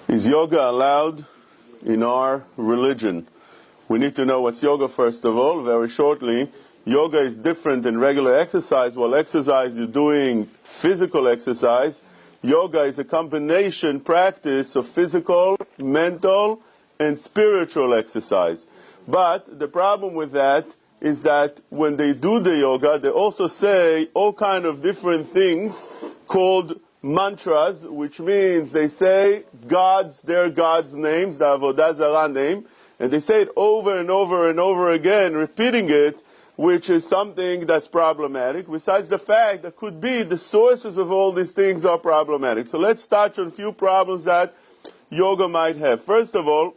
Is yoga allowed in our religion? We need to know what's yoga first of all. Very shortly, yoga is different than regular exercise. While exercise, you're doing physical exercise. Yoga is a combination practice of physical, mental, and spiritual exercise. But the problem with that is that when they do the yoga, they also say all kind of different things called mantras, which means they say their God's names, the Avodah Zarah name, and they say it over and over and over again, repeating it, which is something that's problematic, besides the fact that could be the sources of all these things are problematic. So let's touch on a few problems that yoga might have. First of all,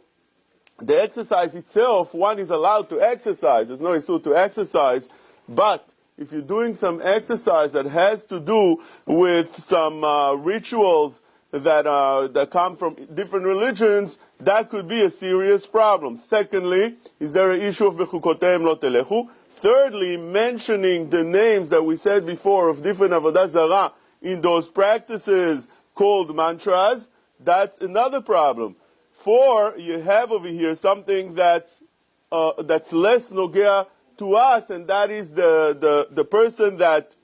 the exercise itself, one is allowed to exercise. There's no issue to exercise, but if you're doing some exercise that has to do with some rituals that come from different religions, that could be a serious problem. Secondly, is there an issue of bechukoteim lo telechu? Thirdly, mentioning the names that we said before of different avodah zarah in those practices called mantras, that's another problem. Four, you have over here something that's less nogea to us, and that is the person that,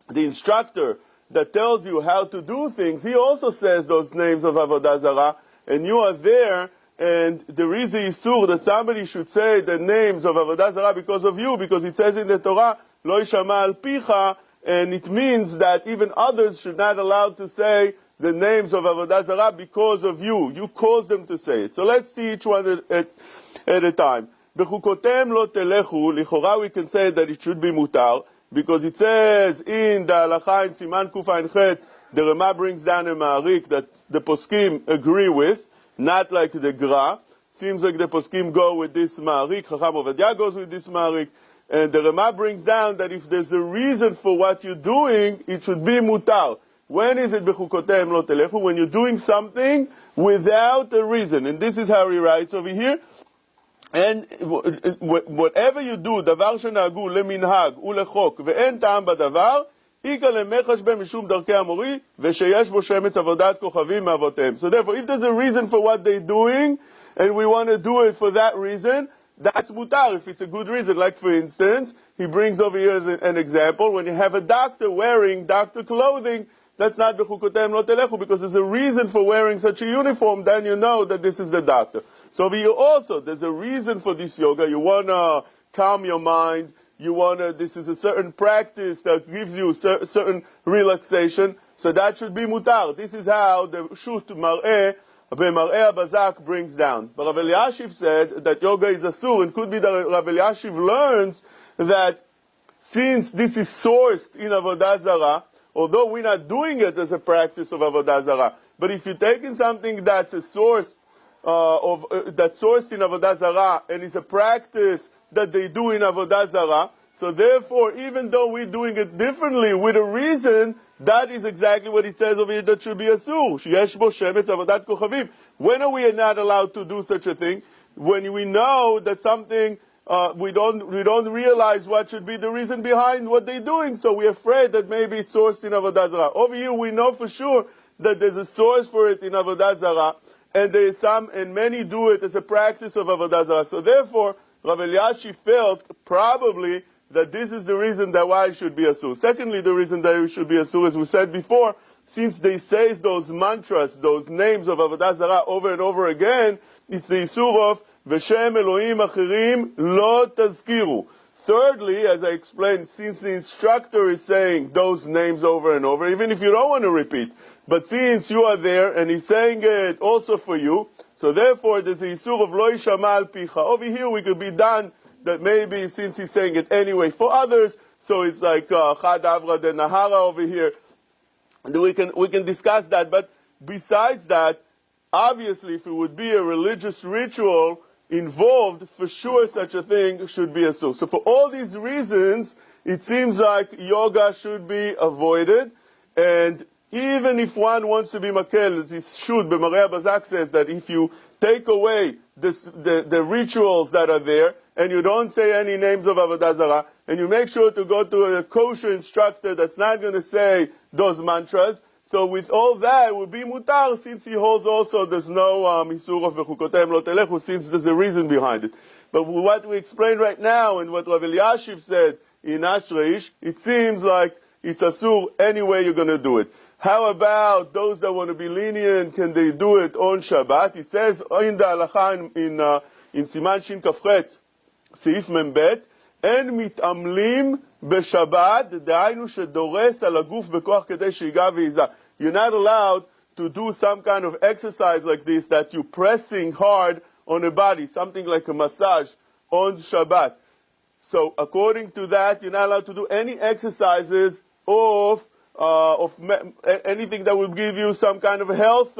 the instructor that tells you how to do things. He also says those names of avodah zarah, and you are there, and there is a isur that somebody should say the names of avodah zarah because of you, because it says in the Torah, lo yishama al picha, and it means that even others should not allowed to say the names of avodah zarah because of you. You caused them to say it. So let's see each one at a time. Bechukotem lo telechu, lichora we can say that it should be mutar, because it says in the halacha in Siman Kuf Ayin Chet, the Rama brings down a ma'arik that the poskim agree with, not like the Gra. Seems like the poskim go with this ma'arik, Chacham Ovadia goes with this ma'arik, and the Rama brings down that if there's a reason for what you're doing, it should be mutar. When is it bechukotem lo telechu? When you're doing something without a reason. And this is how he writes over here. And whatever you do, davar shenahagu leminhag ulechok ve'en ta'am badavar, ika lemechash be mishum darkei amori ve'sheyesh bo shemetz avodat kochavim ma'avotem. So therefore, if there's a reason for what they're doing, and we want to do it for that reason, that's mutar, if it's a good reason. Like for instance, he brings over here as an example, when you have a doctor wearing doctor clothing, that's not bechukotem lo telechu, because there's a reason for wearing such a uniform, then you know that this is the doctor. So there's a reason for this yoga. You want to calm your mind. This is a certain practice that gives you certain relaxation. So that should be mutar. This is how the Shut Mar'eh Bazak brings down. But Rav Eliashiv said that yoga is asur, and could be that Rav Eliashiv learns that since this is sourced in Avodah Zarah, although we're not doing it as a practice of Avodah Zarah, but if you're taking something that's a source that's sourced in Avodah Zarah, and it's a practice that they do in Avodah Zarah, so therefore, even though we're doing it differently with a reason, that is exactly what it says over here that should be asur. Sheyesh bo shemetz avodat kochavim. When are we not allowed to do such a thing? When we know that something we don't realize what should be the reason behind what they're doing, so we're afraid that maybe it's sourced in Avodah Zarah. Over here, we know for sure that there's a source for it in Avodah Zarah, and many do it as a practice of Avodah Zarah. So therefore, Rav Eliashiv felt probably that this is the reason that why it should be asur. Secondly, the reason that it should be asur, as we said before, since they say those mantras, those names of Avodah Zarah over and over again, it's the isur of V'shem Elohim achirim lo tazkiru. Thirdly, as I explained, since the instructor is saying those names over and over, even if you don't want to repeat, but since you are there and he's saying it also for you, so therefore there's the isur of lo yishama al picha. Over here we could be done that maybe since he's saying it anyway for others, so it's like chad avra de nahara over here. And we can discuss that. But besides that, obviously, if it would be a religious ritual involved, for sure such a thing should be asur. So for all these reasons, it seems like yoga should be avoided. And even if one wants to be makel, as he should, B'Mar'eh Bazak says that if you take away the rituals that are there, and you don't say any names of Avodah Zarah, and you make sure to go to a kosher instructor that's not going to say those mantras, So with all that, it would be mutar, since he holds also there's no isur of v'chukotem lo telechu, since there's a reason behind it. But what we explained right now, and what Rav Eliashiv said in Ashreish, it seems like it's asur any way you're going to do it. How about those that want to be lenient? Can they do it on Shabbat? It says in the halacha in Siman Shin Kafchet, Seif Membet, En mit'amlim b'Shabbat, da'aynu shedores al haguf bekoach kedei shiga v'yiza. You're not allowed to do some kind of exercise like this, that you're pressing hard on the body, something like a massage on Shabbat. So according to that, you're not allowed to do any exercises of anything that will give you some kind of health,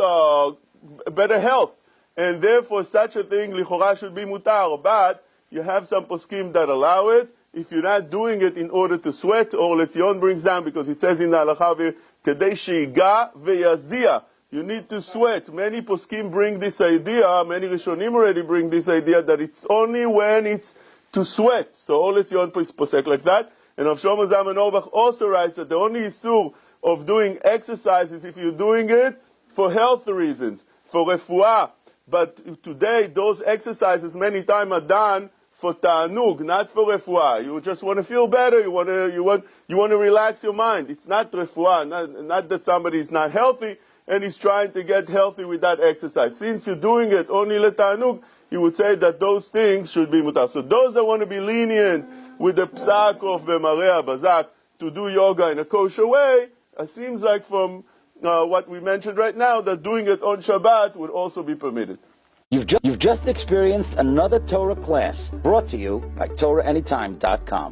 better health. And therefore, such a thing, lichora, should be mutar. But you have some poskim that allow it. If you're not doing it in order to sweat, or Letzion brings down, because it says in the halacha, kedei shiga veyazia, you need to sweat. Many poskim bring this idea, many Rishonim already bring this idea, that it's only when it's to sweat. So all Letzion is posek like that. And Rav Shlomo Zalman Auerbach also writes that the only issur of doing exercise is if you're doing it for health reasons, for refuah. But today, those exercises many times are done for ta'anug, not for refuah. You just want to feel better. You want to relax your mind. It's not refuah. Not that somebody is not healthy and is trying to get healthy with that exercise. Since you're doing it only le'ta'anug, you would say that those things should be mutar. So those that want to be lenient with the psak of B'marei Bazak to do yoga in a kosher way, it seems like from what we mentioned right now, that doing it on Shabbat would also be permitted. You've just experienced another Torah class brought to you by TorahAnytime.com.